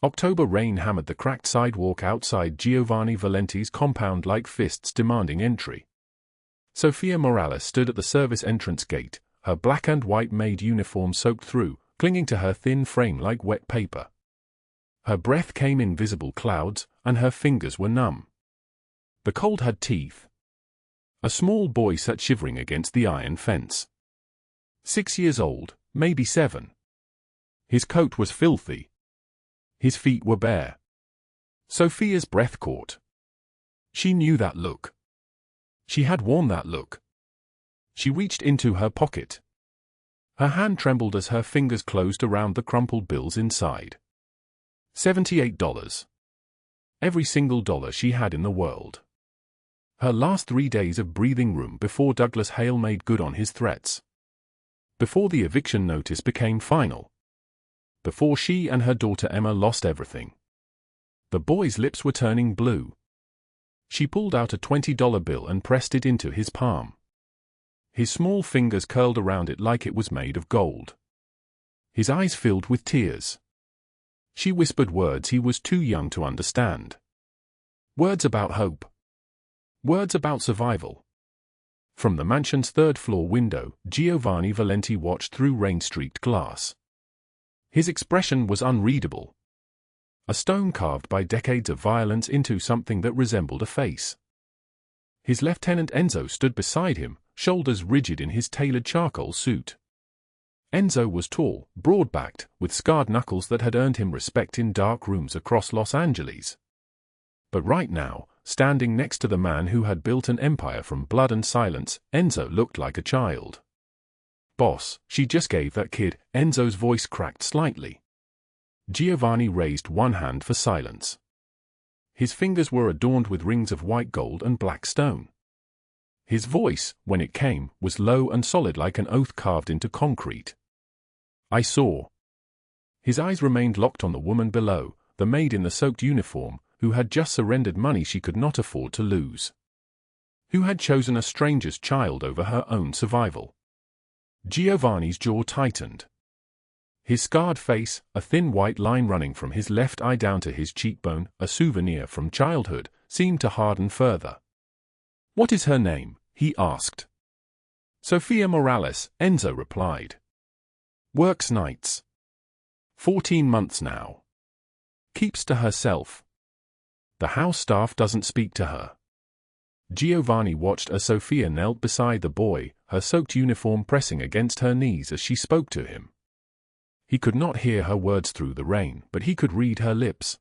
October rain hammered the cracked sidewalk outside Giovanni Valenti's compound like fists demanding entry. Sofia Morales stood at the service entrance gate, her black and white maid uniform soaked through, clinging to her thin frame like wet paper. Her breath came in visible clouds, and her fingers were numb. The cold had teeth. A small boy sat shivering against the iron fence. 6 years old, maybe 7. His coat was filthy. His feet were bare. Sofia's breath caught. She knew that look. She had worn that look. She reached into her pocket. Her hand trembled as her fingers closed around the crumpled bills inside. $78. Every single dollar she had in the world. Her last 3 days of breathing room before Douglas Hale made good on his threats. Before the eviction notice became final. Before she and her daughter Emma lost everything. The boy's lips were turning blue. She pulled out a $20 bill and pressed it into his palm. His small fingers curled around it like it was made of gold. His eyes filled with tears. She whispered words he was too young to understand. Words about hope. Words about survival. From the mansion's third-floor window, Giovanni Valenti watched through rain-streaked glass. His expression was unreadable. A stone carved by decades of violence into something that resembled a face. His lieutenant Enzo stood beside him, shoulders rigid in his tailored charcoal suit. Enzo was tall, broad-backed, with scarred knuckles that had earned him respect in dark rooms across Los Angeles. But right now, standing next to the man who had built an empire from blood and silence, Enzo looked like a child. "Boss, she just gave that kid," Enzo's voice cracked slightly. Giovanni raised one hand for silence. His fingers were adorned with rings of white gold and black stone. His voice, when it came, was low and solid like an oath carved into concrete. "I saw." His eyes remained locked on the woman below, the maid in the soaked uniform, who had just surrendered money she could not afford to lose. Who had chosen a stranger's child over her own survival. Giovanni's jaw tightened. His scarred face, a thin white line running from his left eye down to his cheekbone, a souvenir from childhood, seemed to harden further. "What is her name?" he asked. "Sofia Morales," Enzo replied. "Works nights. 14 months now. Keeps to herself. The house staff doesn't speak to her." Giovanni watched as Sofia knelt beside the boy, her soaked uniform pressing against her knees as she spoke to him. He could not hear her words through the rain, but he could read her lips.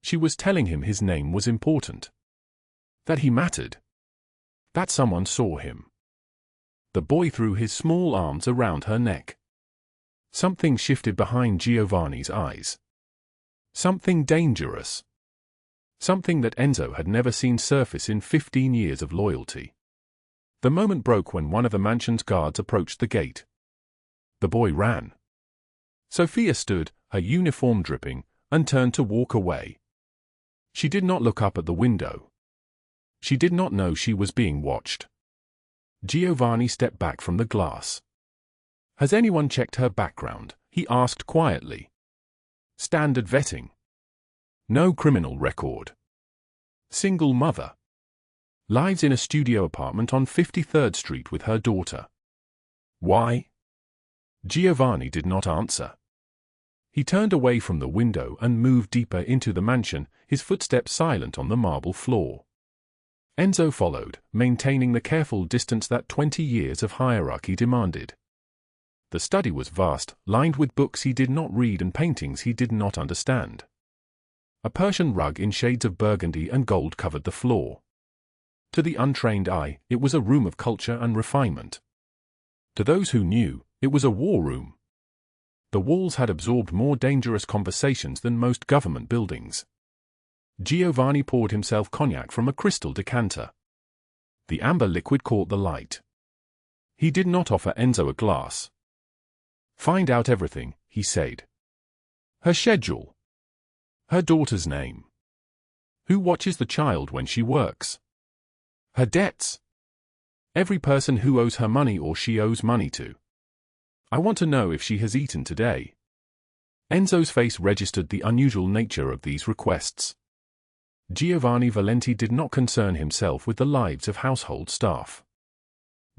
She was telling him his name was important. That he mattered. That someone saw him. The boy threw his small arms around her neck. Something shifted behind Giovanni's eyes. Something dangerous. Something that Enzo had never seen surface in 15 years of loyalty. The moment broke when one of the mansion's guards approached the gate. The boy ran. Sofia stood, her uniform dripping, and turned to walk away. She did not look up at the window. She did not know she was being watched. Giovanni stepped back from the glass. "Has anyone checked her background?" he asked quietly. "Standard vetting. No criminal record. Single mother. Lives in a studio apartment on 53rd Street with her daughter." "Why?" Giovanni did not answer. He turned away from the window and moved deeper into the mansion, his footsteps silent on the marble floor. Enzo followed, maintaining the careful distance that 20 years of hierarchy demanded. The study was vast, lined with books he did not read and paintings he did not understand. A Persian rug in shades of burgundy and gold covered the floor. To the untrained eye, it was a room of culture and refinement. To those who knew, it was a war room. The walls had absorbed more dangerous conversations than most government buildings. Giovanni poured himself cognac from a crystal decanter. The amber liquid caught the light. He did not offer Enzo a glass. "Find out everything," he said. "Her schedule. Her daughter's name. Who watches the child when she works. Her debts. Every person who owes her money or she owes money to. I want to know if she has eaten today." Enzo's face registered the unusual nature of these requests. Giovanni Valenti did not concern himself with the lives of household staff.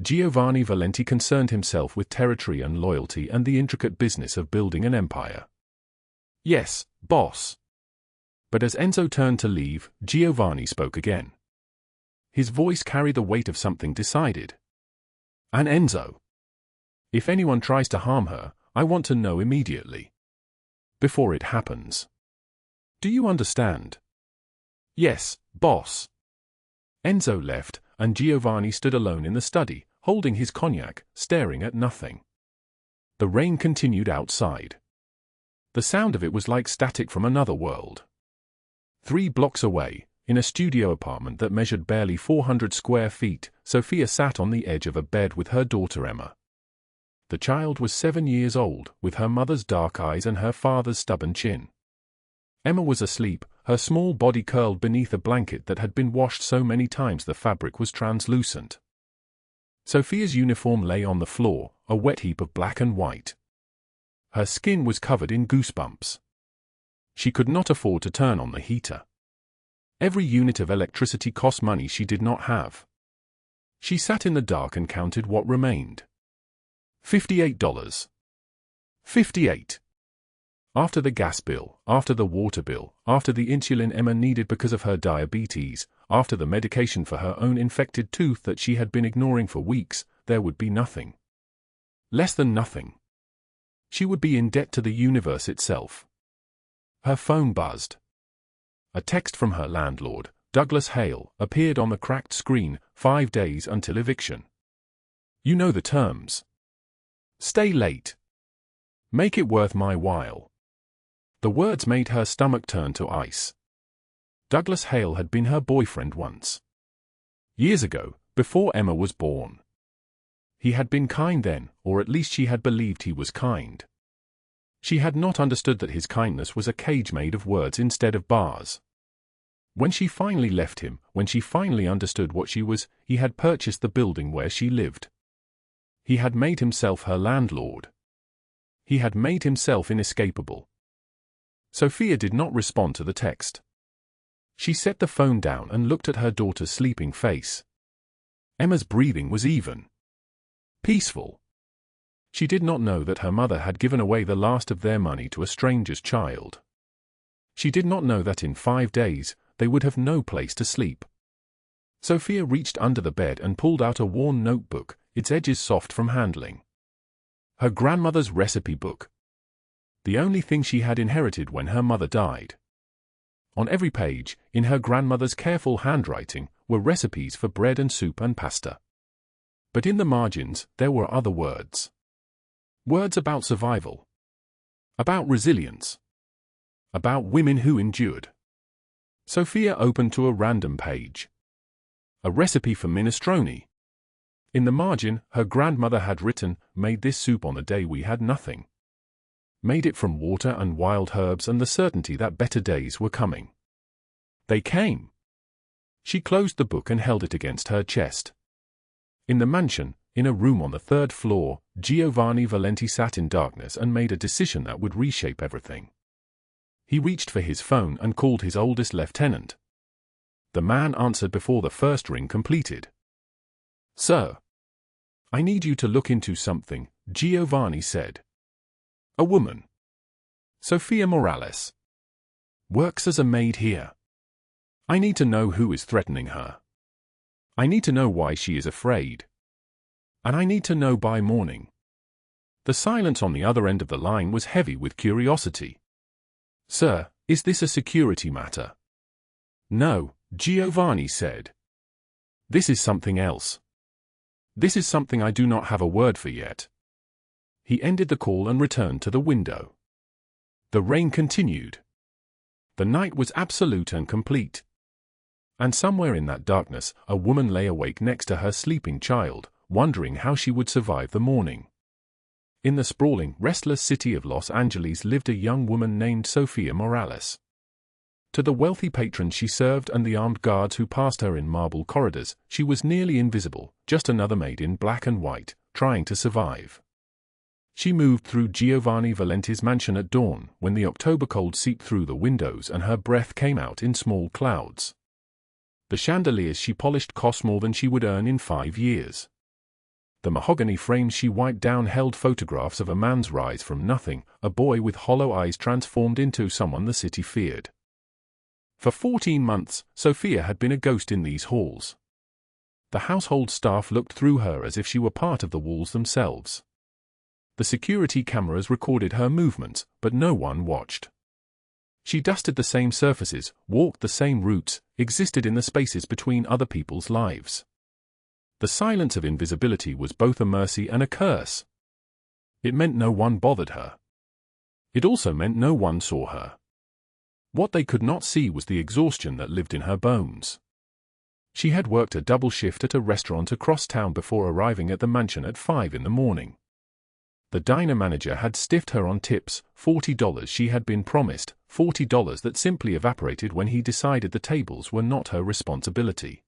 Giovanni Valenti concerned himself with territory and loyalty and the intricate business of building an empire. "Yes, boss." But as Enzo turned to leave, Giovanni spoke again. His voice carried the weight of something decided. "And Enzo, if anyone tries to harm her, I want to know immediately. Before it happens. Do you understand?" "Yes, boss." Enzo left, and Giovanni stood alone in the study, holding his cognac, staring at nothing. The rain continued outside. The sound of it was like static from another world. 3 blocks away, in a studio apartment that measured barely 400 square feet, Sofia sat on the edge of a bed with her daughter Emma. The child was 7 years old, with her mother's dark eyes and her father's stubborn chin. Emma was asleep, her small body curled beneath a blanket that had been washed so many times the fabric was translucent. Sofia's uniform lay on the floor, a wet heap of black and white. Her skin was covered in goosebumps. She could not afford to turn on the heater. Every unit of electricity cost money she did not have. She sat in the dark and counted what remained. $58. 58. After the gas bill, after the water bill, after the insulin Emma needed because of her diabetes, after the medication for her own infected tooth that she had been ignoring for weeks, there would be nothing. Less than nothing. She would be in debt to the universe itself. Her phone buzzed. A text from her landlord, Douglas Hale, appeared on the cracked screen. 5 days until eviction. You know the terms. Stay late. Make it worth my while. The words made her stomach turn to ice. Douglas Hale had been her boyfriend once. Years ago, before Emma was born. He had been kind then, or at least she had believed he was kind. She had not understood that his kindness was a cage made of words instead of bars. When she finally left him, when she finally understood what she was, he had purchased the building where she lived. He had made himself her landlord. He had made himself inescapable. Sofia did not respond to the text. She set the phone down and looked at her daughter's sleeping face. Emma's breathing was even. Peaceful. She did not know that her mother had given away the last of their money to a stranger's child. She did not know that in 5 days, they would have no place to sleep. Sofia reached under the bed and pulled out a worn notebook, its edges soft from handling. Her grandmother's recipe book. The only thing she had inherited when her mother died. On every page, in her grandmother's careful handwriting, were recipes for bread and soup and pasta. But in the margins, there were other words. Words about survival. About resilience. About women who endured. Sofia opened to a random page. A recipe for minestrone. In the margin, her grandmother had written, "Made this soup on the day we had nothing. Made it from water and wild herbs and the certainty that better days were coming." They came. She closed the book and held it against her chest. In the mansion, in a room on the 3rd floor, Giovanni Valenti sat in darkness and made a decision that would reshape everything. He reached for his phone and called his oldest lieutenant. The man answered before the first ring completed. "Sir, I need you to look into something," Giovanni said. "A woman. Sofia Morales. Works as a maid here. I need to know who is threatening her. I need to know why she is afraid. And I need to know by morning." The silence on the other end of the line was heavy with curiosity. "Sir, is this a security matter?" "No," Giovanni said. "This is something else. This is something I do not have a word for yet." He ended the call and returned to the window. The rain continued. The night was absolute and complete. And somewhere in that darkness, a woman lay awake next to her sleeping child, wondering how she would survive the morning. In the sprawling, restless city of Los Angeles lived a young woman named Sofia Morales. To the wealthy patrons she served and the armed guards who passed her in marble corridors, she was nearly invisible, just another maid in black and white, trying to survive. She moved through Giovanni Valenti's mansion at dawn, when the October cold seeped through the windows and her breath came out in small clouds. The chandeliers she polished cost more than she would earn in 5 years. The mahogany frames she wiped down held photographs of a man's rise from nothing, a boy with hollow eyes transformed into someone the city feared. For 14 months, Sofia had been a ghost in these halls. The household staff looked through her as if she were part of the walls themselves. The security cameras recorded her movements, but no one watched. She dusted the same surfaces, walked the same routes, existed in the spaces between other people's lives. The silence of invisibility was both a mercy and a curse. It meant no one bothered her. It also meant no one saw her. What they could not see was the exhaustion that lived in her bones. She had worked a double shift at a restaurant across town before arriving at the mansion at 5 in the morning. The diner manager had stiffed her on tips, $40 she had been promised, $40 that simply evaporated when he decided the tables were not her responsibility.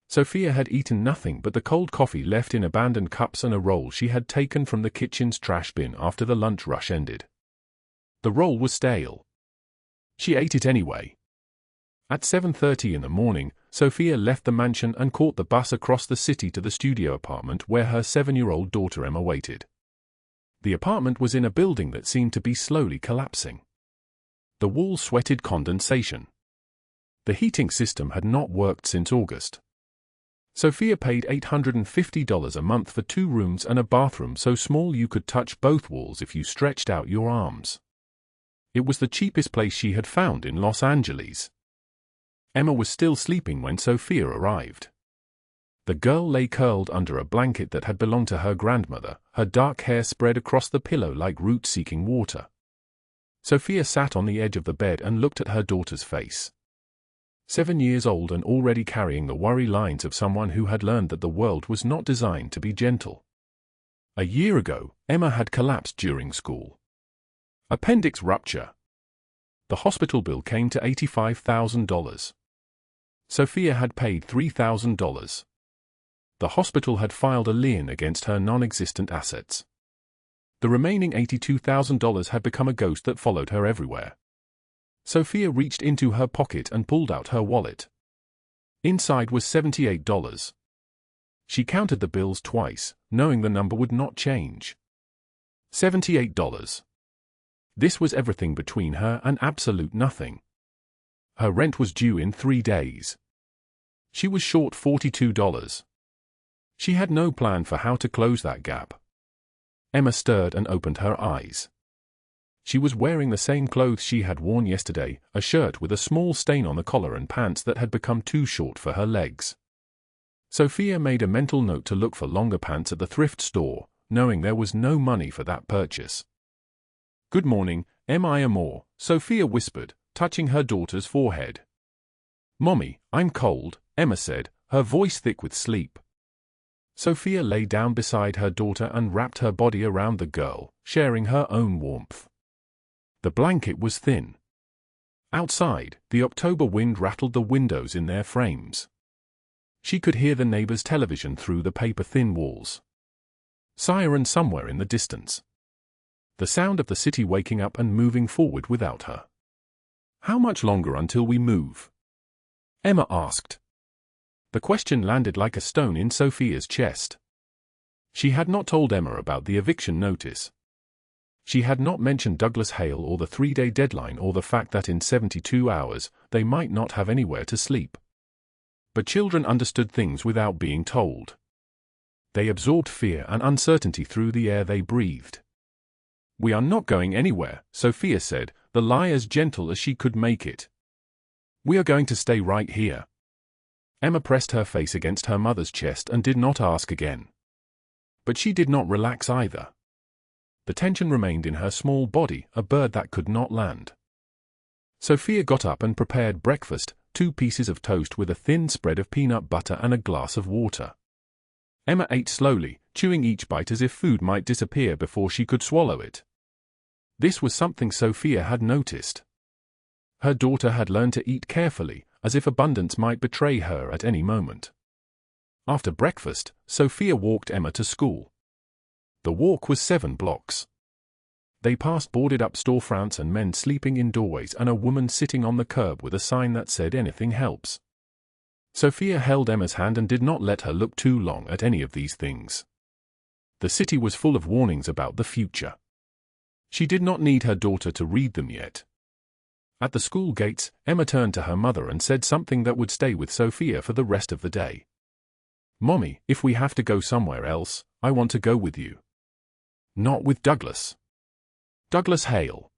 Sofia had eaten nothing but the cold coffee left in abandoned cups and a roll she had taken from the kitchen's trash bin after the lunch rush ended. The roll was stale. She ate it anyway. At 7:30 in the morning, Sofia left the mansion and caught the bus across the city to the studio apartment where her 7-year-old daughter Emma waited. The apartment was in a building that seemed to be slowly collapsing. The walls sweated condensation. The heating system had not worked since August. Sofia paid $850 a month for 2 rooms and a bathroom so small you could touch both walls if you stretched out your arms. It was the cheapest place she had found in Los Angeles. Emma was still sleeping when Sofia arrived. The girl lay curled under a blanket that had belonged to her grandmother, her dark hair spread across the pillow like roots seeking water. Sofia sat on the edge of the bed and looked at her daughter's face. 7 years old and already carrying the worry lines of someone who had learned that the world was not designed to be gentle. A year ago, Emma had collapsed during school. Appendix rupture. The hospital bill came to $85,000. Sofia had paid $3,000. The hospital had filed a lien against her non-existent assets. The remaining $82,000 had become a ghost that followed her everywhere. Sofia reached into her pocket and pulled out her wallet. Inside was $78. She counted the bills twice, knowing the number would not change. $78. This was everything between her and absolute nothing. Her rent was due in 3 days. She was short $42. She had no plan for how to close that gap. Emma stirred and opened her eyes. She was wearing the same clothes she had worn yesterday, a shirt with a small stain on the collar and pants that had become too short for her legs. Sofia made a mental note to look for longer pants at the thrift store, knowing there was no money for that purchase. "Good morning, mi amor," Sofia whispered, touching her daughter's forehead. "Mommy, I'm cold," Emma said, her voice thick with sleep. Sofia lay down beside her daughter and wrapped her body around the girl, sharing her own warmth. The blanket was thin. Outside, the October wind rattled the windows in their frames. She could hear the neighbor's television through the paper-thin walls. Siren somewhere in the distance. The sound of the city waking up and moving forward without her. "How much longer until we move?" Emma asked. The question landed like a stone in Sofia's chest. She had not told Emma about the eviction notice. She had not mentioned Douglas Hale or the 3-day deadline or the fact that in 72 hours, they might not have anywhere to sleep. But children understood things without being told. They absorbed fear and uncertainty through the air they breathed. "We are not going anywhere," Sofia said, the lie as gentle as she could make it. "We are going to stay right here." Emma pressed her face against her mother's chest and did not ask again. But she did not relax either. The tension remained in her small body, a bird that could not land. Sofia got up and prepared breakfast, 2 pieces of toast with a thin spread of peanut butter and a glass of water. Emma ate slowly, chewing each bite as if food might disappear before she could swallow it. This was something Sofia had noticed. Her daughter had learned to eat carefully, as if abundance might betray her at any moment. After breakfast, Sofia walked Emma to school. The walk was 7 blocks. They passed boarded-up storefronts and men sleeping in doorways and a woman sitting on the curb with a sign that said anything helps. Sofia held Emma's hand and did not let her look too long at any of these things. The city was full of warnings about the future. She did not need her daughter to read them yet. At the school gates, Emma turned to her mother and said something that would stay with Sofia for the rest of the day. "Mommy, if we have to go somewhere else, I want to go with you." "Not with Douglas." Douglas Hale.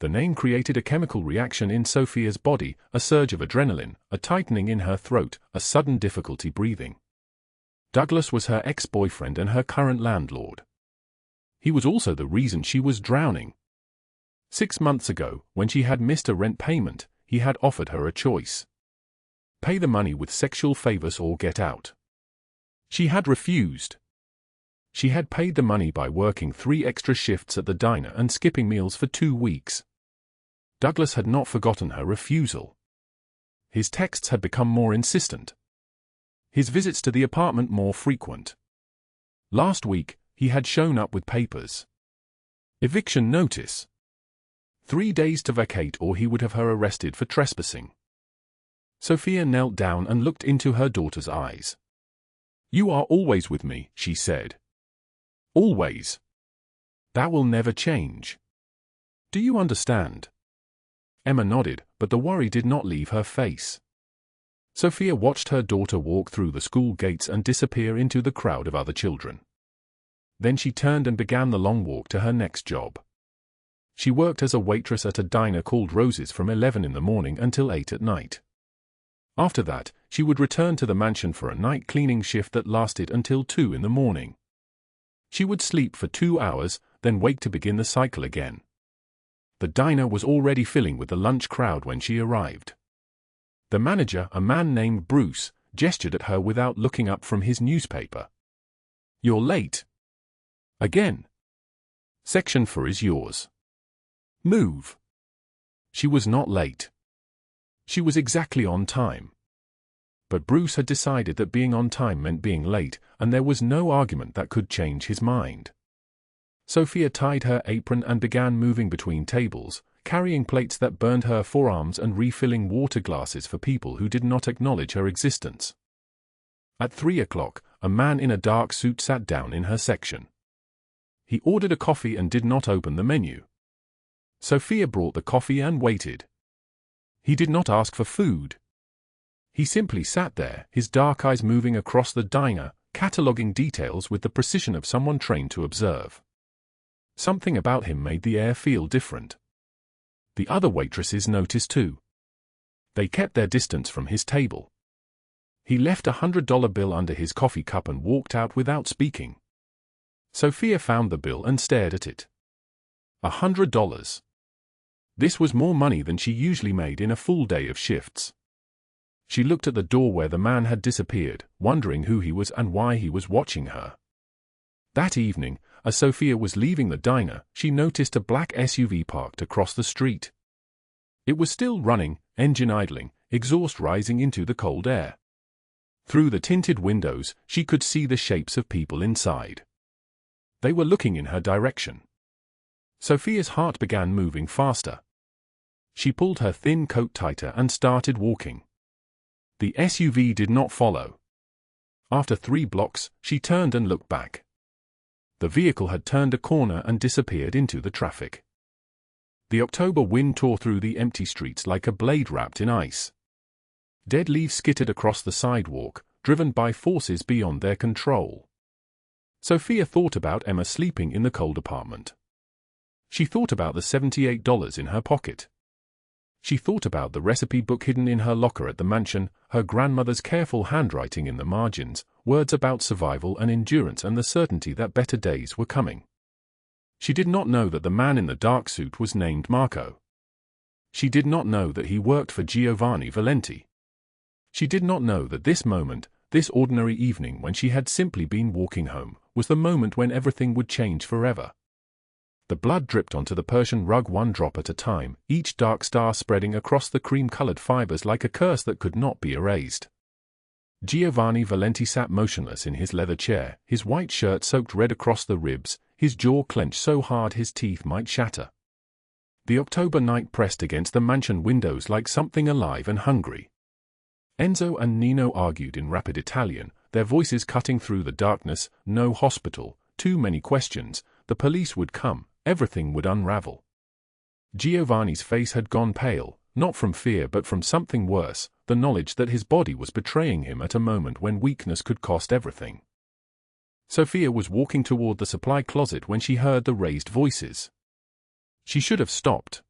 The name created a chemical reaction in Sofia's body, a surge of adrenaline, a tightening in her throat, a sudden difficulty breathing. Douglas was her ex-boyfriend and her current landlord. He was also the reason she was drowning. 6 months ago, when she had missed a rent payment, he had offered her a choice. Pay the money with sexual favors or get out. She had refused. She had paid the money by working 3 extra shifts at the diner and skipping meals for 2 weeks. Douglas had not forgotten her refusal. His texts had become more insistent. His visits to the apartment more frequent. Last week, he had shown up with papers. Eviction notice. 3 days to vacate or he would have her arrested for trespassing. Sofia knelt down and looked into her daughter's eyes. "You are always with me," she said. "Always. That will never change. Do you understand?" Emma nodded, but the worry did not leave her face. Sofia watched her daughter walk through the school gates and disappear into the crowd of other children. Then she turned and began the long walk to her next job. She worked as a waitress at a diner called Rose's from 11 in the morning until 8 at night. After that, she would return to the mansion for a night cleaning shift that lasted until 2 in the morning. She would sleep for 2 hours, then wake to begin the cycle again. The diner was already filling with the lunch crowd when she arrived. The manager, a man named Bruce, gestured at her without looking up from his newspaper. "You're late." "Again." "Section 4 is yours. Move." She was not late. She was exactly on time. But Bruce had decided that being on time meant being late, and there was no argument that could change his mind. Sofia tied her apron and began moving between tables, carrying plates that burned her forearms and refilling water glasses for people who did not acknowledge her existence. At 3 o'clock, a man in a dark suit sat down in her section. He ordered a coffee and did not open the menu. Sofia brought the coffee and waited. He did not ask for food. He simply sat there, his dark eyes moving across the diner, cataloging details with the precision of someone trained to observe. Something about him made the air feel different. The other waitresses noticed too. They kept their distance from his table. He left a $100 bill under his coffee cup and walked out without speaking. Sofia found the bill and stared at it. $100. This was more money than she usually made in a full day of shifts. She looked at the door where the man had disappeared, wondering who he was and why he was watching her. That evening, as Sofia was leaving the diner, she noticed a black SUV parked across the street. It was still running, engine idling, exhaust rising into the cold air. Through the tinted windows, she could see the shapes of people inside. They were looking in her direction. Sofia's heart began moving faster. She pulled her thin coat tighter and started walking. The SUV did not follow. After 3 blocks, she turned and looked back. The vehicle had turned a corner and disappeared into the traffic. The October wind tore through the empty streets like a blade wrapped in ice. Dead leaves skittered across the sidewalk, driven by forces beyond their control. Sofia thought about Emma sleeping in the cold apartment. She thought about the $78 in her pocket. She thought about the recipe book hidden in her locker at the mansion, her grandmother's careful handwriting in the margins, words about survival and endurance and the certainty that better days were coming. She did not know that the man in the dark suit was named Marco. She did not know that he worked for Giovanni Valenti. She did not know that this moment, this ordinary evening when she had simply been walking home, was the moment when everything would change forever. The blood dripped onto the Persian rug 1 drop at a time, each dark star spreading across the cream-colored fibers like a curse that could not be erased. Giovanni Valenti sat motionless in his leather chair, his white shirt soaked red across the ribs, his jaw clenched so hard his teeth might shatter. The October night pressed against the mansion windows like something alive and hungry. Enzo and Nino argued in rapid Italian, their voices cutting through the darkness. No hospital, too many questions, the police would come, everything would unravel. Giovanni's face had gone pale, not from fear but from something worse, the knowledge that his body was betraying him at a moment when weakness could cost everything. Sofia was walking toward the supply closet when she heard the raised voices. She should have stopped.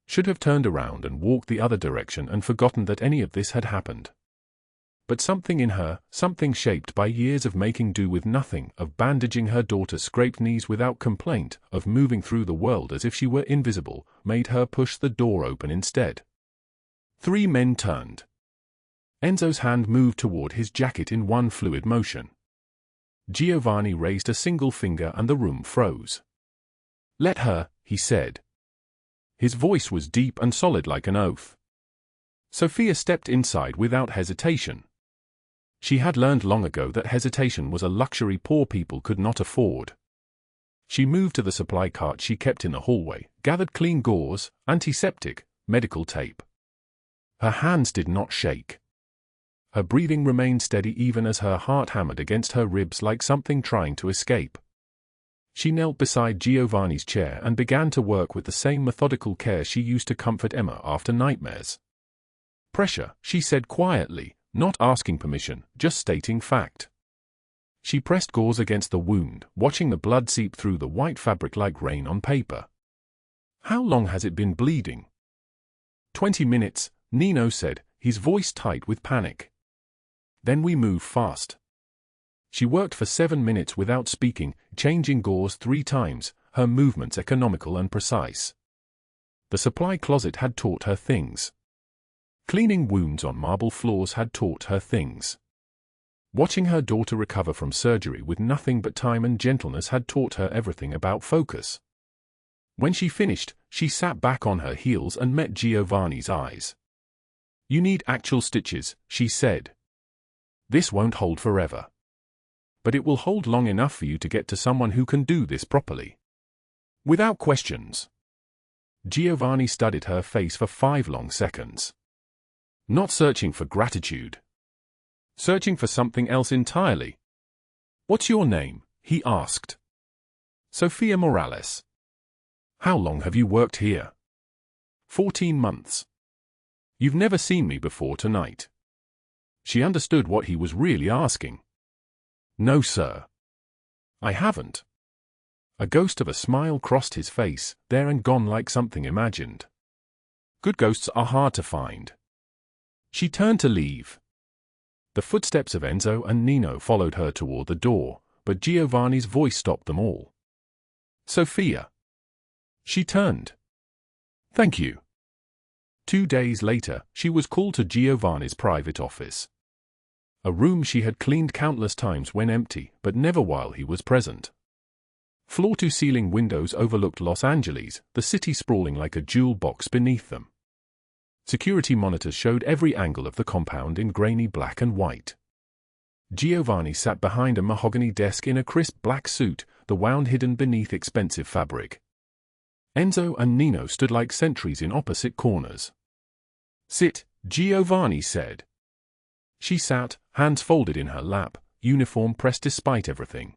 Should have turned around and walked the other direction and forgotten that any of this had happened. But something in her, something shaped by years of making do with nothing, of bandaging her daughter's scraped knees without complaint, of moving through the world as if she were invisible, made her push the door open instead. 3 men turned. Enzo's hand moved toward his jacket in one fluid motion. Giovanni raised a single finger and the room froze. "Let her," he said. His voice was deep and solid like an oath. Sofia stepped inside without hesitation. She had learned long ago that hesitation was a luxury poor people could not afford. She moved to the supply cart she kept in the hallway, gathered clean gauze, antiseptic, medical tape. Her hands did not shake. Her breathing remained steady even as her heart hammered against her ribs like something trying to escape. She knelt beside Giovanni's chair and began to work with the same methodical care she used to comfort Emma after nightmares. "Pressure," she said quietly, not asking permission, just stating fact. She pressed gauze against the wound, watching the blood seep through the white fabric like rain on paper. "How long has it been bleeding?" 20 minutes, Nino said, his voice tight with panic. "Then we move fast." She worked for 7 minutes without speaking, changing gauze 3 times, her movements economical and precise. The supply closet had taught her things. Cleaning wounds on marble floors had taught her things. Watching her daughter recover from surgery with nothing but time and gentleness had taught her everything about focus. When she finished, she sat back on her heels and met Giovanni's eyes. "You need actual stitches," she said. "This won't hold forever. But it will hold long enough for you to get to someone who can do this properly." Without questions. Giovanni studied her face for 5 long seconds. Not searching for gratitude. Searching for something else entirely. "What's your name?" he asked. "Sofia Morales." "How long have you worked here?" 14 months. "You've never seen me before tonight." She understood what he was really asking. "No, sir. I haven't." A ghost of a smile crossed his face, there and gone like something imagined. Good ghosts are hard to find. She turned to leave. The footsteps of Enzo and Nino followed her toward the door, but Giovanni's voice stopped them all. "Sofia." She turned. "Thank you." 2 days later, she was called to Giovanni's private office. A room she had cleaned countless times when empty, but never while he was present. Floor-to-ceiling windows overlooked Los Angeles, the city sprawling like a jewel box beneath them. Security monitors showed every angle of the compound in grainy black and white. Giovanni sat behind a mahogany desk in a crisp black suit, the wound hidden beneath expensive fabric. Enzo and Nino stood like sentries in opposite corners. "Sit," Giovanni said. She sat, hands folded in her lap, uniform pressed despite everything.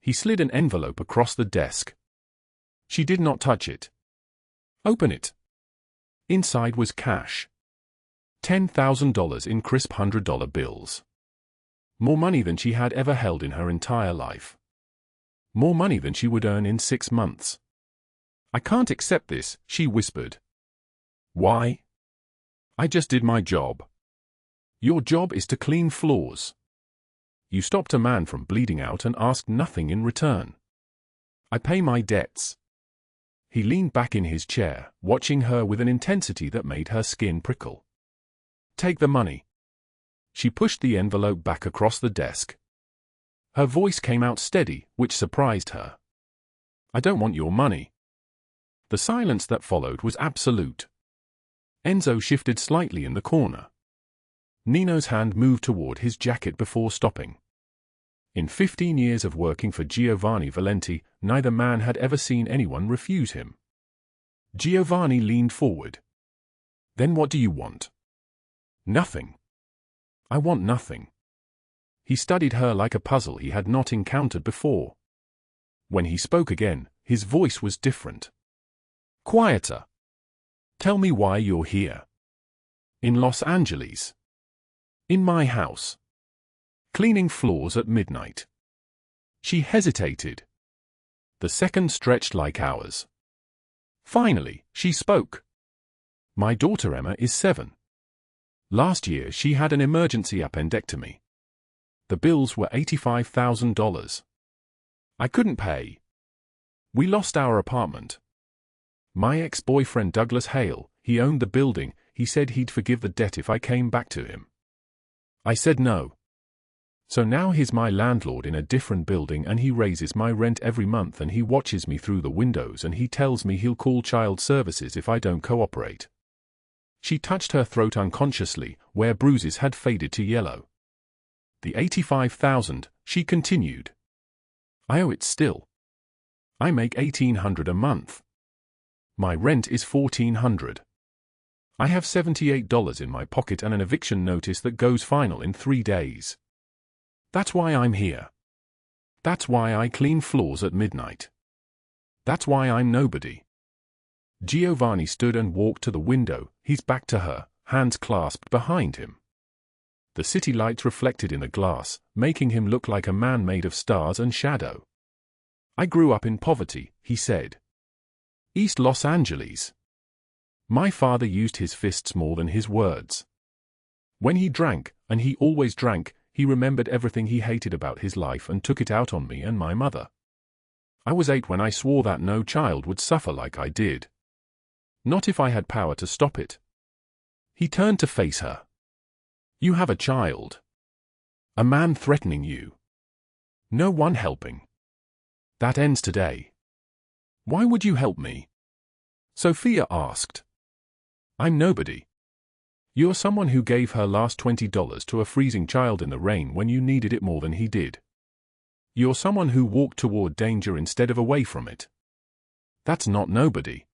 He slid an envelope across the desk. She did not touch it. "Open it." Inside was cash. $10,000 in crisp $100 bills. More money than she had ever held in her entire life. More money than she would earn in 6 months. "I can't accept this," she whispered. "Why?" "I just did my job." "Your job is to clean floors. You stopped a man from bleeding out and asked nothing in return." "I pay my debts." He leaned back in his chair, watching her with an intensity that made her skin prickle. "Take the money." She pushed the envelope back across the desk. Her voice came out steady, which surprised her. "I don't want your money." The silence that followed was absolute. Enzo shifted slightly in the corner. Nino's hand moved toward his jacket before stopping. In 15 years of working for Giovanni Valenti, neither man had ever seen anyone refuse him. Giovanni leaned forward. Then what do you want? Nothing. I want nothing. He studied her like a puzzle he had not encountered before. When he spoke again, his voice was different. Quieter. Tell me why you're here. In Los Angeles. In my house. Cleaning floors at midnight. She hesitated. The seconds stretched like hours. Finally, she spoke. My daughter Emma is 7. Last year she had an emergency appendectomy. The bills were $85,000. I couldn't pay. We lost our apartment. My ex-boyfriend Douglas Hale, he owned the building, he said he'd forgive the debt if I came back to him. I said no. So now he's my landlord in a different building and he raises my rent every month and he watches me through the windows and he tells me he'll call child services if I don't cooperate. She touched her throat unconsciously, where bruises had faded to yellow. The $85,000, she continued. I owe it still. I make $1,800 a month. My rent is $1,400. I have $78 in my pocket and an eviction notice that goes final in 3 days. That's why I'm here. That's why I clean floors at midnight. That's why I'm nobody. Giovanni stood and walked to the window, his back to her, hands clasped behind him. The city lights reflected in the glass, making him look like a man made of stars and shadow. I grew up in poverty, he said. East Los Angeles. My father used his fists more than his words. When he drank, and he always drank, he remembered everything he hated about his life and took it out on me and my mother. I was 8 when I swore that no child would suffer like I did. Not if I had power to stop it. He turned to face her. You have a child. A man threatening you. No one helping. That ends today. Why would you help me? Sofia asked. I'm nobody. You're someone who gave her last $20 to a freezing child in the rain when you needed it more than he did. You're someone who walked toward danger instead of away from it. That's not nobody.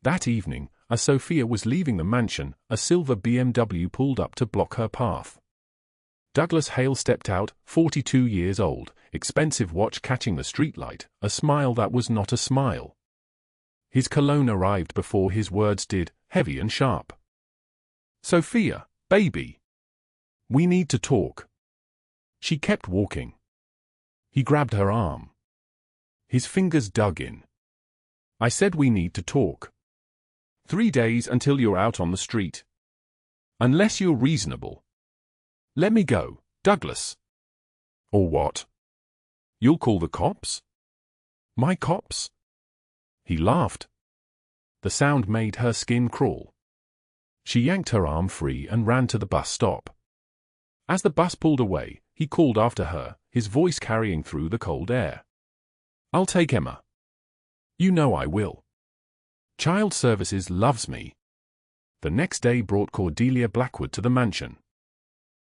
That evening, as Sofia was leaving the mansion, a silver BMW pulled up to block her path. Douglas Hale stepped out, 42 years old, expensive watch catching the streetlight, a smile that was not a smile. His cologne arrived before his words did, heavy and sharp. Sofia, baby. We need to talk. She kept walking. He grabbed her arm. His fingers dug in. I said we need to talk. 3 days until you're out on the street. Unless you're reasonable. Let me go, Douglas. Or what? You'll call the cops? My cops? He laughed. The sound made her skin crawl. She yanked her arm free and ran to the bus stop. As the bus pulled away, he called after her, his voice carrying through the cold air. I'll take Emma. You know I will. Child Services loves me. The next day brought Cordelia Blackwood to the mansion.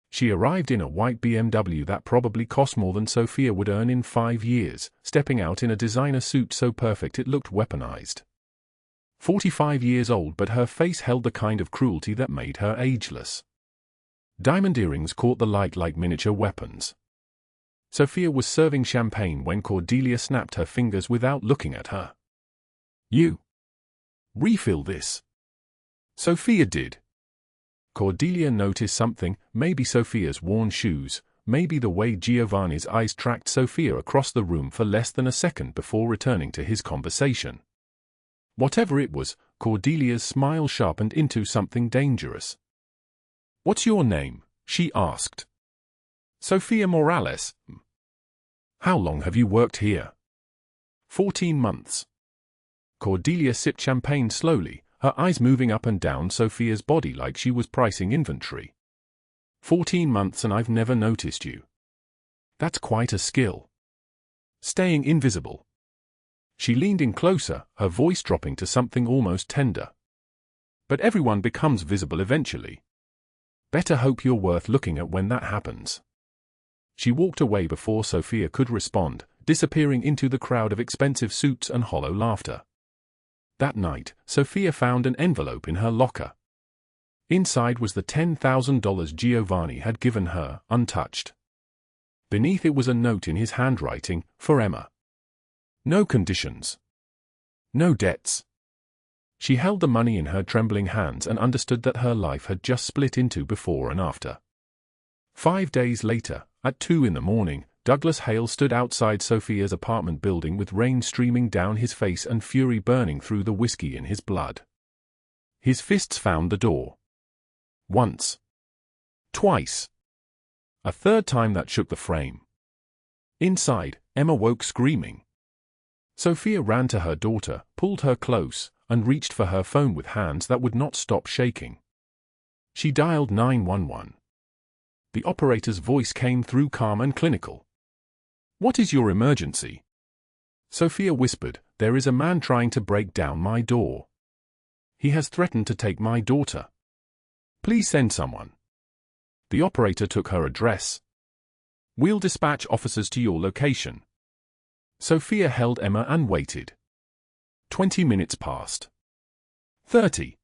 She arrived in a white BMW that probably cost more than Sofia would earn in 5 years, stepping out in a designer suit so perfect it looked weaponized. 45 years old, but her face held the kind of cruelty that made her ageless. Diamond earrings caught the light like miniature weapons. Sofia was serving champagne when Cordelia snapped her fingers without looking at her. You. Refill this. Sofia did. Cordelia noticed something, maybe Sofia's worn shoes, maybe the way Giovanni's eyes tracked Sofia across the room for less than a second before returning to his conversation. Whatever it was, Cordelia's smile sharpened into something dangerous. What's your name? She asked. Sofia Morales. How long have you worked here? 14 months. Cordelia sipped champagne slowly, her eyes moving up and down Sofia's body like she was pricing inventory. 14 months and I've never noticed you. That's quite a skill. Staying invisible. She leaned in closer, her voice dropping to something almost tender. But everyone becomes visible eventually. Better hope you're worth looking at when that happens. She walked away before Sofia could respond, disappearing into the crowd of expensive suits and hollow laughter. That night, Sofia found an envelope in her locker. Inside was the $10,000 Giovanni had given her, untouched. Beneath it was a note in his handwriting, for Emma. No conditions. No debts. She held the money in her trembling hands and understood that her life had just split into before and after. 5 days later, at 2 in the morning, Douglas Hale stood outside Sofia's apartment building with rain streaming down his face and fury burning through the whiskey in his blood. His fists found the door. Once. Twice. A third time that shook the frame. Inside, Emma woke screaming. Sofia ran to her daughter, pulled her close, and reached for her phone with hands that would not stop shaking. She dialed 911. The operator's voice came through calm and clinical. "What is your emergency?" Sofia whispered, "There is a man trying to break down my door. He has threatened to take my daughter. Please send someone." The operator took her address. "We'll dispatch officers to your location." Sofia held Emma and waited. 20 minutes passed. 30.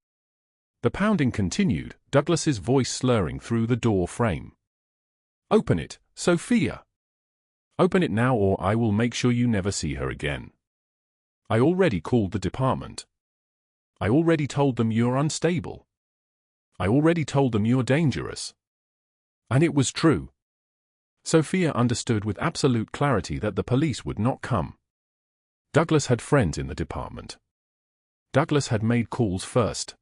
The pounding continued, Douglas's voice slurring through the door frame. "Open it, Sofia. Open it now or I will make sure you never see her again. I already called the department. I already told them you're unstable. I already told them you're dangerous." And it was true. Sofia understood with absolute clarity that the police would not come. Douglas had friends in the department. Douglas had made calls first.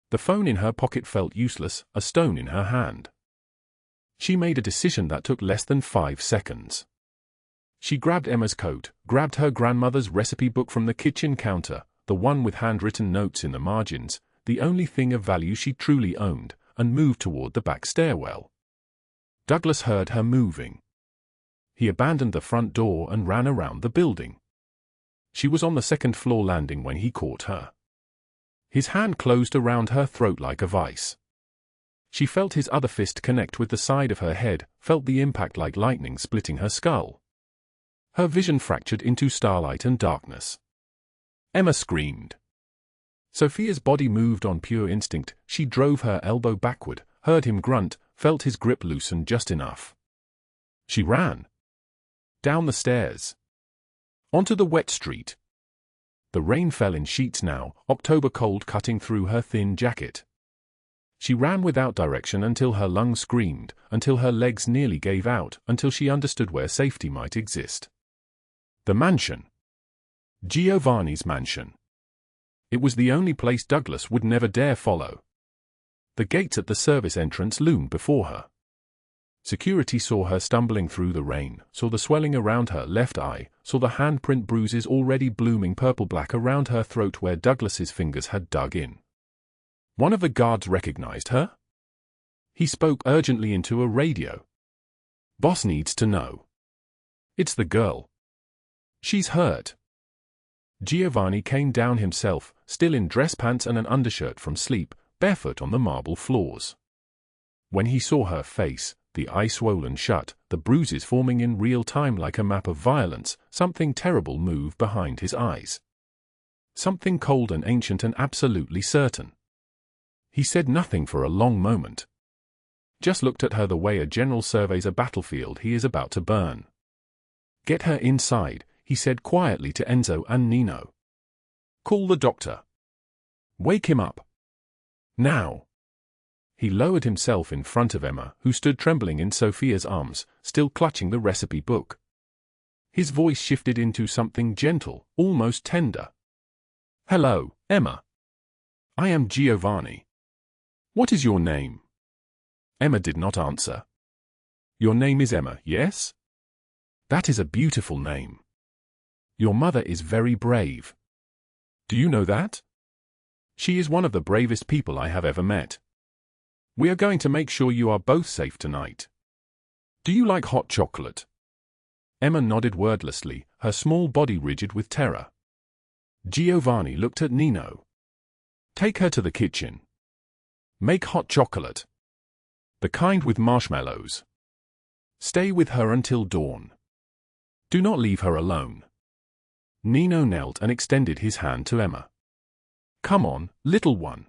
The phone in her pocket felt useless, a stone in her hand. She made a decision that took less than 5 seconds. She grabbed Emma's coat, grabbed her grandmother's recipe book from the kitchen counter, the one with handwritten notes in the margins, the only thing of value she truly owned, and moved toward the back stairwell. Douglas heard her moving. He abandoned the front door and ran around the building. She was on the second-floor landing when he caught her. His hand closed around her throat like a vice. She felt his other fist connect with the side of her head, felt the impact like lightning splitting her skull. Her vision fractured into starlight and darkness. Emma screamed. Sofia's body moved on pure instinct. She drove her elbow backward, heard him grunt, felt his grip loosen just enough. She ran. Down the stairs. Onto the wet street. The rain fell in sheets now, October cold cutting through her thin jacket. She ran without direction until her lungs screamed, until her legs nearly gave out, until she understood where safety might exist. The mansion. Giovanni's mansion. It was the only place Douglas would never dare follow. The gates at the service entrance loomed before her. Security saw her stumbling through the rain, saw the swelling around her left eye, saw the handprint bruises already blooming purple-black around her throat where Douglas's fingers had dug in. One of the guards recognized her. He spoke urgently into a radio. "Boss needs to know. It's the girl. She's hurt." Giovanni came down himself, still in dress pants and an undershirt from sleep, barefoot on the marble floors. When he saw her face, the eye swollen shut, the bruises forming in real time like a map of violence, something terrible moved behind his eyes. Something cold and ancient and absolutely certain. He said nothing for a long moment. Just looked at her the way a general surveys a battlefield he is about to burn. "Get her inside," he said quietly to Enzo and Nino. "Call the doctor. Wake him up. Now." He lowered himself in front of Emma, who stood trembling in Sofia's arms, still clutching the recipe book. His voice shifted into something gentle, almost tender. "Hello, Emma. I am Giovanni. What is your name?" Emma did not answer. "Your name is Emma, yes? That is a beautiful name. Your mother is very brave. Do you know that? She is one of the bravest people I have ever met. We are going to make sure you are both safe tonight. Do you like hot chocolate?" Emma nodded wordlessly, her small body rigid with terror. Giovanni looked at Nino. "Take her to the kitchen. Make hot chocolate." The kind with marshmallows. Stay with her until dawn. Do not leave her alone. Nino knelt and extended his hand to Emma. Come on, little one.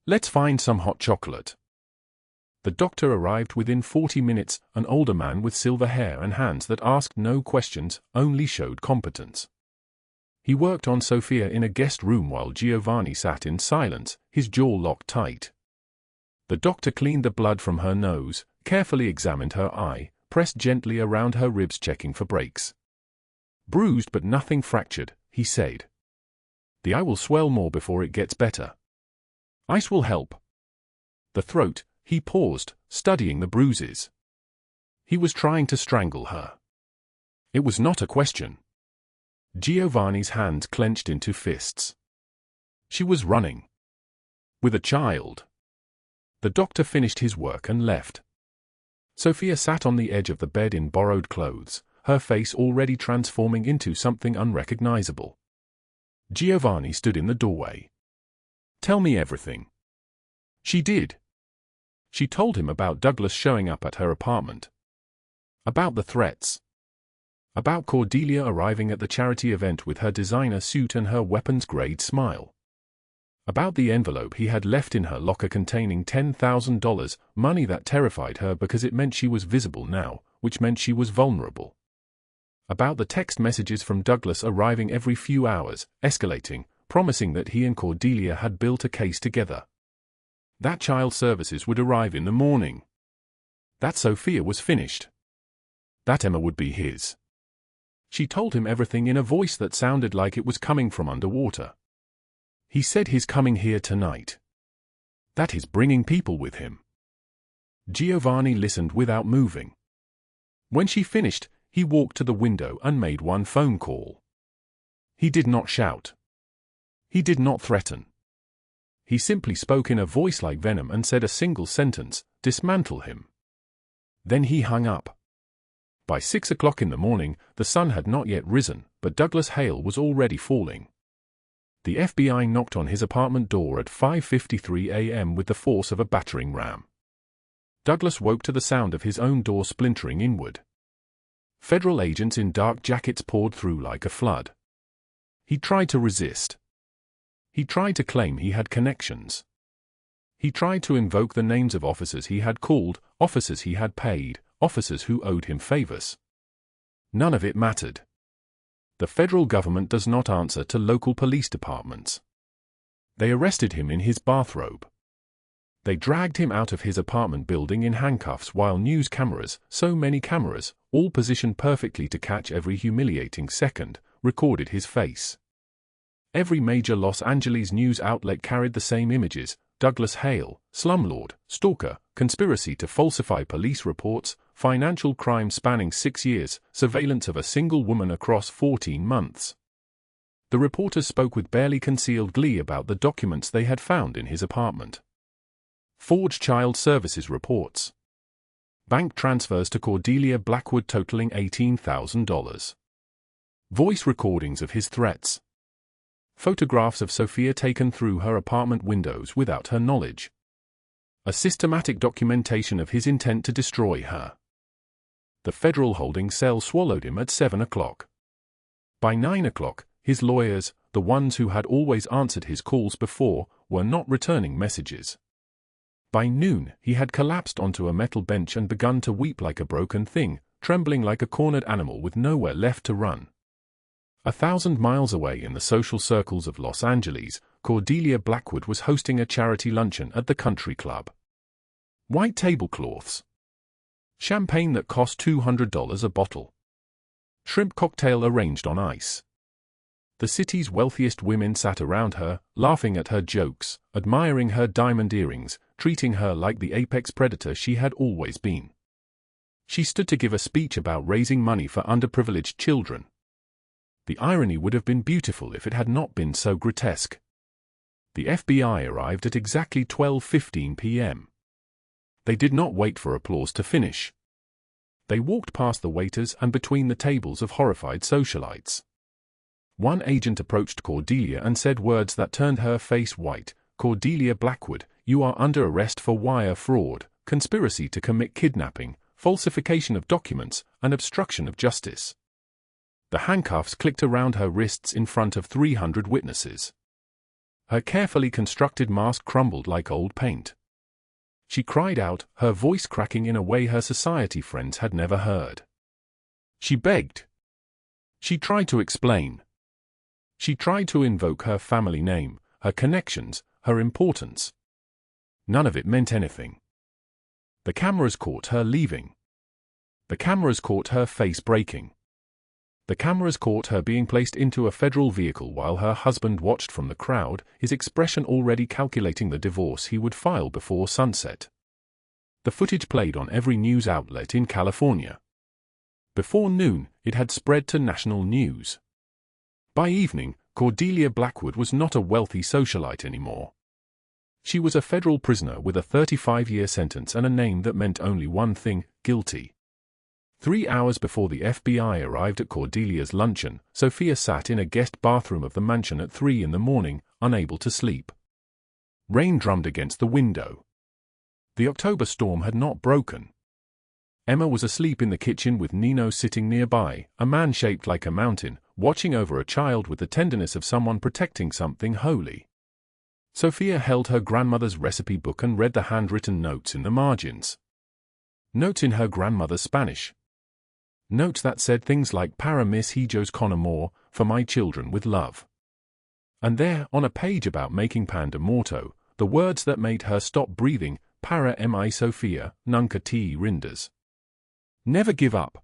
Let's find some hot chocolate. The doctor arrived within 40 minutes, an older man with silver hair and hands that asked no questions, only showed competence. He worked on Sofia in a guest room while Giovanni sat in silence, his jaw locked tight. The doctor cleaned the blood from her nose, carefully examined her eye, pressed gently around her ribs checking for breaks. Bruised but nothing fractured, he said. The eye will swell more before it gets better. Ice will help. The throat, he paused, studying the bruises. He was trying to strangle her. It was not a question. Giovanni's hands clenched into fists. She was running. With a child. The doctor finished his work and left. Sofia sat on the edge of the bed in borrowed clothes, her face already transforming into something unrecognizable. Giovanni stood in the doorway. Tell me everything. She did. She told him about Douglas showing up at her apartment. About the threats. About Cordelia arriving at the charity event with her designer suit and her weapons-grade smile. About the envelope he had left in her locker containing $10,000, money that terrified her because it meant she was visible now, which meant she was vulnerable. About the text messages from Douglas arriving every few hours, escalating, promising that he and Cordelia had built a case together. That child services would arrive in the morning. That Sofia was finished. That Emma would be his. She told him everything in a voice that sounded like it was coming from underwater. He said he's coming here tonight. That he's bringing people with him. Giovanni listened without moving. When she finished, he walked to the window and made one phone call. He did not shout. He did not threaten. He simply spoke in a voice like venom and said a single sentence, dismantle him. Then he hung up. By 6 o'clock in the morning, the sun had not yet risen, but Douglas Hale was already falling. The FBI knocked on his apartment door at 5:53 a.m. with the force of a battering ram. Douglas woke to the sound of his own door splintering inward. Federal agents in dark jackets poured through like a flood. He tried to resist. He tried to claim he had connections. He tried to invoke the names of officers he had called, officers he had paid, officers who owed him favors. None of it mattered. The federal government does not answer to local police departments. They arrested him in his bathrobe. They dragged him out of his apartment building in handcuffs while news cameras, so many cameras, all positioned perfectly to catch every humiliating second, recorded his face. Every major Los Angeles news outlet carried the same images: Douglas Hale, slumlord, stalker, conspiracy to falsify police reports, financial crime spanning 6 years, surveillance of a single woman across 14 months. The reporters spoke with barely concealed glee about the documents they had found in his apartment. Forged child services reports. Bank transfers to Cordelia Blackwood totaling $18,000. Voice recordings of his threats. Photographs of Sofia taken through her apartment windows without her knowledge. A systematic documentation of his intent to destroy her. The federal holding cell swallowed him at 7 o'clock. By 9 o'clock, his lawyers, the ones who had always answered his calls before, were not returning messages. By noon, he had collapsed onto a metal bench and begun to weep like a broken thing, trembling like a cornered animal with nowhere left to run. 1,000 miles away in the social circles of Los Angeles, Cordelia Blackwood was hosting a charity luncheon at the country club. White tablecloths. Champagne that cost $200 a bottle. Shrimp cocktail arranged on ice. The city's wealthiest women sat around her, laughing at her jokes, admiring her diamond earrings, treating her like the apex predator she had always been. She stood to give a speech about raising money for underprivileged children. The irony would have been beautiful if it had not been so grotesque. The FBI arrived at exactly 12:15 p.m. They did not wait for applause to finish. They walked past the waiters and between the tables of horrified socialites. One agent approached Cordelia and said words that turned her face white. "Cordelia Blackwood, you are under arrest for wire fraud, conspiracy to commit kidnapping, falsification of documents, and obstruction of justice. The handcuffs clicked around her wrists in front of 300 witnesses. Her carefully constructed mask crumbled like old paint. She cried out, her voice cracking in a way her society friends had never heard. She begged. She tried to explain. She tried to invoke her family name, her connections, her importance. None of it meant anything. The cameras caught her leaving. The cameras caught her face breaking. The cameras caught her being placed into a federal vehicle while her husband watched from the crowd, his expression already calculating the divorce he would file before sunset. The footage played on every news outlet in California. Before noon, it had spread to national news. By evening, Cordelia Blackwood was not a wealthy socialite anymore. She was a federal prisoner with a 35-year sentence and a name that meant only one thing: guilty. 3 hours before the FBI arrived at Cordelia's luncheon, Sofia sat in a guest bathroom of the mansion at 3 in the morning, unable to sleep. Rain drummed against the window. The October storm had not broken. Emma was asleep in the kitchen with Nino sitting nearby, a man shaped like a mountain, watching over a child with the tenderness of someone protecting something holy. Sofia held her grandmother's recipe book and read the handwritten notes in the margins. Notes in her grandmother's Spanish. Notes that said things like "Para mis hijos con amor," for my children with love. And there, on a page about making pan de morto, the words that made her stop breathing: "Para mi Sofia, nunca te rindas." Never give up.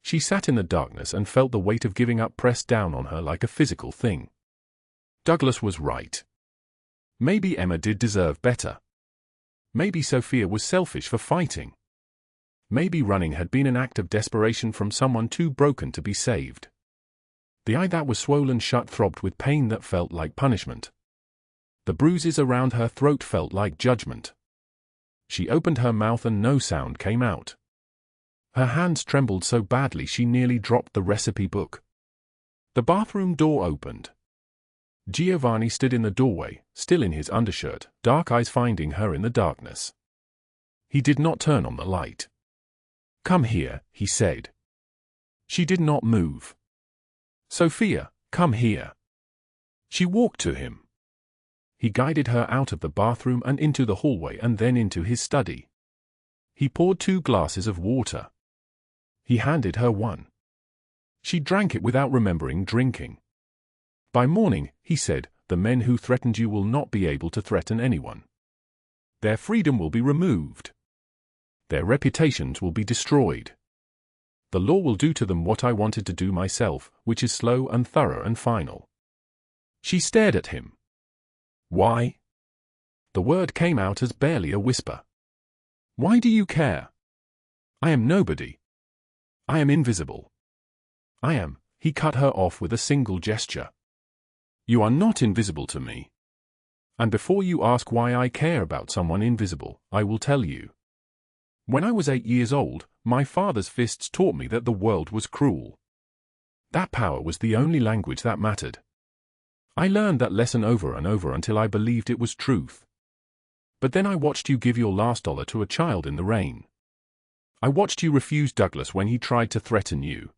She sat in the darkness and felt the weight of giving up pressed down on her like a physical thing. Douglas was right. Maybe Emma did deserve better. Maybe Sofia was selfish for fighting. Maybe running had been an act of desperation from someone too broken to be saved. The eye that was swollen shut throbbed with pain that felt like punishment. The bruises around her throat felt like judgment. She opened her mouth and no sound came out. Her hands trembled so badly she nearly dropped the recipe book. The bathroom door opened. Giovanni stood in the doorway, still in his undershirt, dark eyes finding her in the darkness. He did not turn on the light. "Come here," he said. She did not move. "Sofia, come here." She walked to him. He guided her out of the bathroom and into the hallway and then into his study. He poured 2 glasses of water. He handed her one. She drank it without remembering drinking. "By morning," he said, "the men who threatened you will not be able to threaten anyone. Their freedom will be removed. Their reputations will be destroyed. The law will do to them what I wanted to do myself, which is slow and thorough and final." She stared at him. "Why?" The word came out as barely a whisper. "Why do you care? I am nobody. I am invisible. I am." He cut her off with a single gesture. "You are not invisible to me. And before you ask why I care about someone invisible, I will tell you. When I was 8 years old, my father's fists taught me that the world was cruel. That power was the only language that mattered. I learned that lesson over and over until I believed it was truth. But then I watched you give your last dollar to a child in the rain. I watched you refuse Douglas when he tried to threaten you.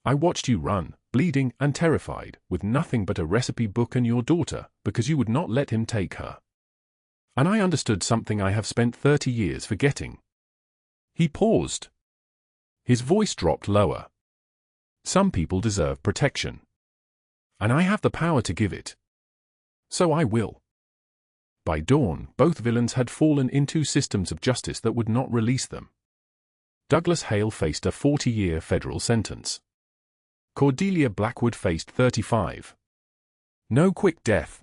I watched you run, bleeding and terrified, with nothing but a recipe book and your daughter, because you would not let him take her. And I understood something I have spent 30 years forgetting." He paused. His voice dropped lower. "Some people deserve protection. And I have the power to give it. So I will." By dawn, both villains had fallen into systems of justice that would not release them. Douglas Hale faced a 40-year federal sentence. Cordelia Blackwood faced 35. No quick death.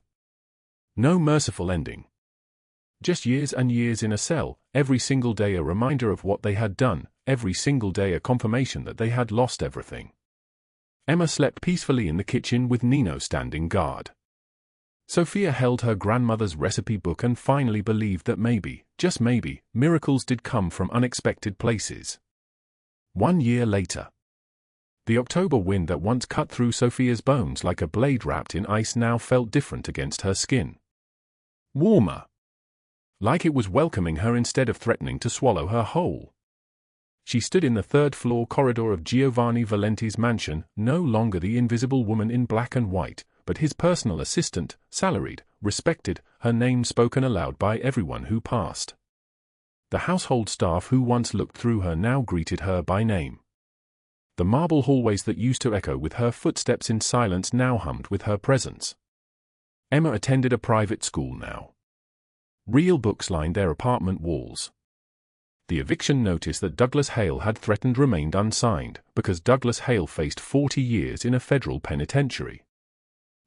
No merciful ending. Just years and years in a cell, every single day a reminder of what they had done, every single day a confirmation that they had lost everything. Emma slept peacefully in the kitchen with Nino standing guard. Sofia held her grandmother's recipe book and finally believed that maybe, just maybe, miracles did come from unexpected places. 1 year later. The October wind that once cut through Sofia's bones like a blade wrapped in ice now felt different against her skin. Warmer. like it was welcoming her instead of threatening to swallow her whole. She stood in the third-floor corridor of Giovanni Valenti's mansion, no longer the invisible woman in black and white, but his personal assistant, salaried, respected, her name spoken aloud by everyone who passed. The household staff who once looked through her now greeted her by name. The marble hallways that used to echo with her footsteps in silence now hummed with her presence. Emma attended a private school now. Real books lined their apartment walls. The eviction notice that Douglas Hale had threatened remained unsigned, because Douglas Hale faced 40 years in a federal penitentiary.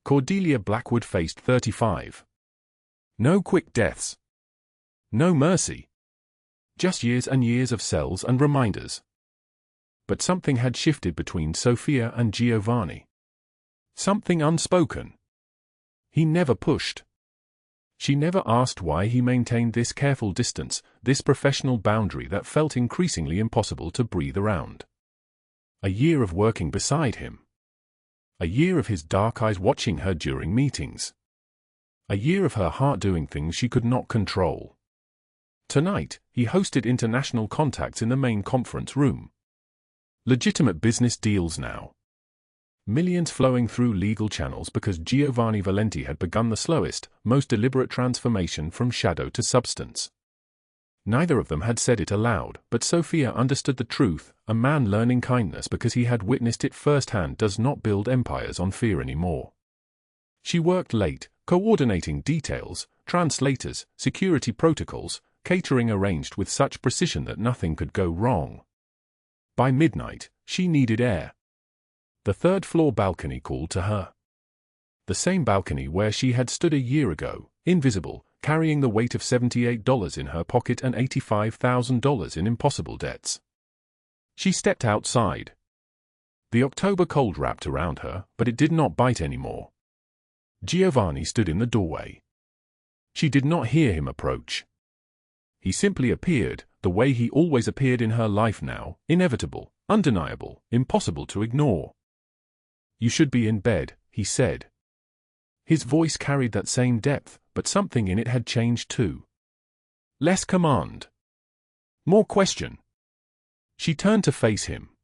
Cordelia Blackwood faced 35. No quick deaths. No mercy. Just years and years of cells and reminders. But something had shifted between Sofia and Giovanni. Something unspoken. He never pushed. She never asked why he maintained this careful distance, this professional boundary that felt increasingly impossible to breathe around. A year of working beside him. A year of his dark eyes watching her during meetings. A year of her heart doing things she could not control. Tonight, he hosted international contacts in the main conference room. Legitimate business deals now. Millions flowing through legal channels because Giovanni Valenti had begun the slowest, most deliberate transformation from shadow to substance. Neither of them had said it aloud, but Sofia understood the truth. A man learning kindness because he had witnessed it firsthand does not build empires on fear anymore. She worked late, coordinating details, translators, security protocols, catering arranged with such precision that nothing could go wrong. By midnight, she needed air. The third-floor balcony called to her. The same balcony where she had stood a year ago, invisible, carrying the weight of $78 in her pocket and $85,000 in impossible debts. She stepped outside. The October cold wrapped around her, but it did not bite anymore. Giovanni stood in the doorway. She did not hear him approach. He simply appeared, the way he always appeared in her life now, inevitable, undeniable, impossible to ignore. "You should be in bed," he said. His voice carried that same depth, but something in it had changed too. Less command. More question. She turned to face him.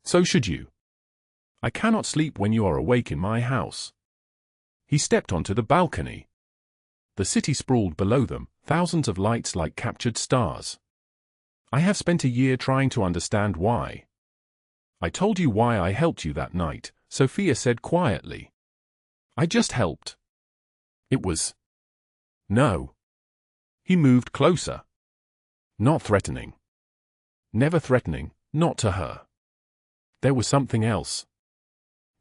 "So should you. I cannot sleep when you are awake in my house." He stepped onto the balcony. The city sprawled below them, thousands of lights like captured stars. "I have spent a year trying to understand why. I told you why I helped you that night," Sofia said quietly. "I just helped." It was... No. He moved closer. Not threatening. Never threatening, not to her. There was something else.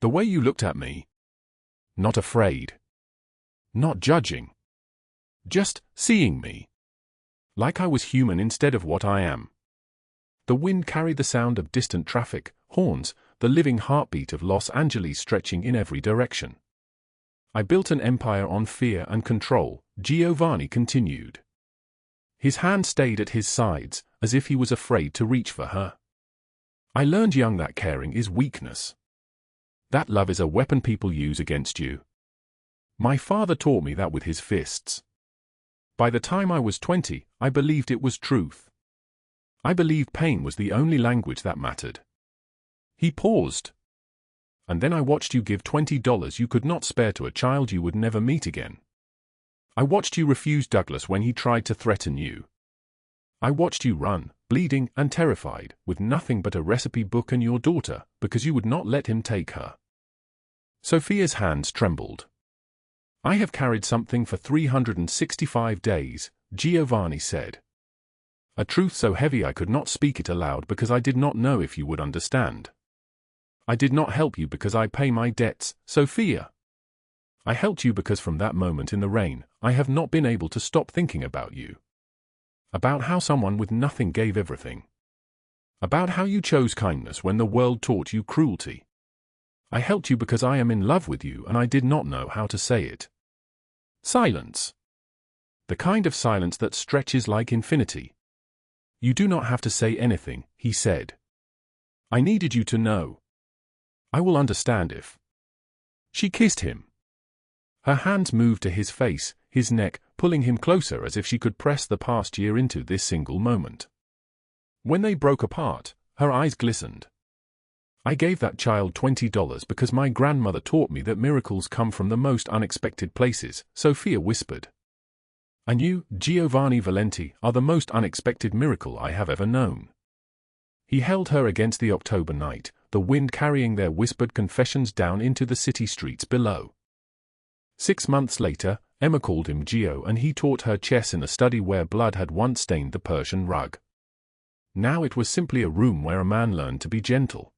The way you looked at me. Not afraid. Not judging. Just seeing me. Like I was human instead of what I am. The wind carried the sound of distant traffic, horns, the living heartbeat of Los Angeles stretching in every direction. "I built an empire on fear and control," Giovanni continued. His hand stayed at his sides, as if he was afraid to reach for her. "I learned young that caring is weakness. That love is a weapon people use against you. My father taught me that with his fists. By the time I was 20, I believed it was truth. I believed pain was the only language that mattered." He paused. "And then I watched you give $20 you could not spare to a child you would never meet again. I watched you refuse Douglas when he tried to threaten you. I watched you run, bleeding and terrified, with nothing but a recipe book and your daughter, because you would not let him take her." Sofia's hands trembled. "I have carried something for 365 days, Giovanni said. A truth so heavy I could not speak it aloud because I did not know if you would understand. I did not help you because I pay my debts, Sofia. I helped you because from that moment in the rain, I have not been able to stop thinking about you. About how someone with nothing gave everything. About how you chose kindness when the world taught you cruelty. I helped you because I am in love with you and I did not know how to say it." Silence. The kind of silence that stretches like infinity. "You do not have to say anything," he said. "I needed you to know. I will understand if..." She kissed him. Her hands moved to his face, his neck, pulling him closer as if she could press the past year into this single moment. When they broke apart, her eyes glistened. "I gave that child $20 because my grandmother taught me that miracles come from the most unexpected places," Sofia whispered. "And you, Giovanni Valenti, are the most unexpected miracle I have ever known." He held her against the October night, the wind carrying their whispered confessions down into the city streets below. 6 months later, Emma called him Gio, and he taught her chess in a study where blood had once stained the Persian rug. Now it was simply a room where a man learned to be gentle.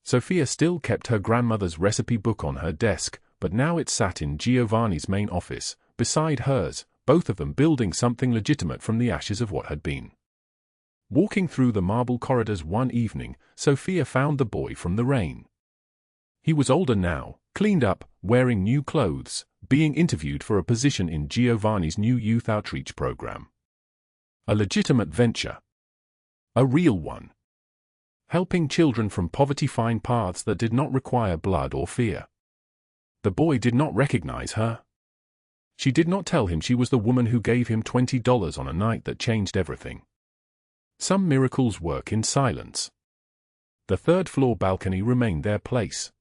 Sofia still kept her grandmother's recipe book on her desk, but now it sat in Giovanni's main office, beside hers, both of them building something legitimate from the ashes of what had been. Walking through the marble corridors one evening, Sofia found the boy from the rain. He was older now, cleaned up, wearing new clothes, being interviewed for a position in Giovanni's new youth outreach program. A legitimate venture. A real one. Helping children from poverty find paths that did not require blood or fear. The boy did not recognize her. She did not tell him she was the woman who gave him $20 on a night that changed everything. Some miracles work in silence. The third-floor balcony remained their place.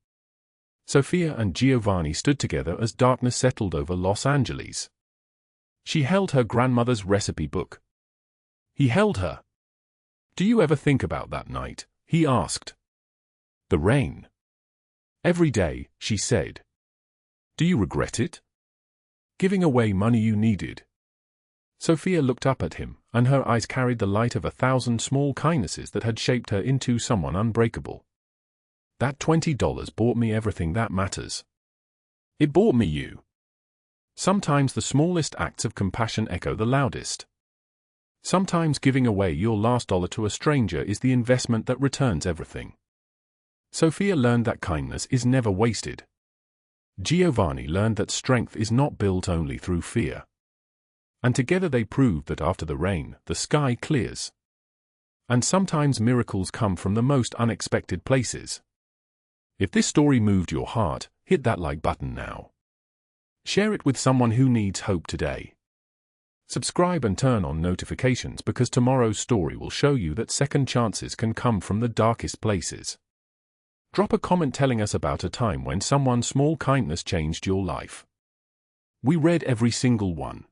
Sofia and Giovanni stood together as darkness settled over Los Angeles. She held her grandmother's recipe book. He held her. "Do you ever think about that night?" he asked. "The rain." "Every day," she said. "Do you regret it? Giving away money you needed?" Sofia looked up at him, and her eyes carried the light of 1,000 small kindnesses that had shaped her into someone unbreakable. "That $20 bought me everything that matters. It bought me you." Sometimes the smallest acts of compassion echo the loudest. Sometimes giving away your last dollar to a stranger is the investment that returns everything. Sofia learned that kindness is never wasted. Giovanni learned that strength is not built only through fear. And together they proved that after the rain, the sky clears. And sometimes miracles come from the most unexpected places. If this story moved your heart, hit that like button now. Share it with someone who needs hope today. Subscribe and turn on notifications because tomorrow's story will show you that second chances can come from the darkest places. Drop a comment telling us about a time when someone's small kindness changed your life. We read every single one.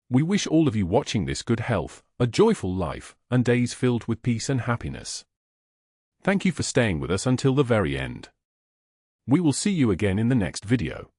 We wish all of you watching this good health, a joyful life, and days filled with peace and happiness. Thank you for staying with us until the very end. We will see you again in the next video.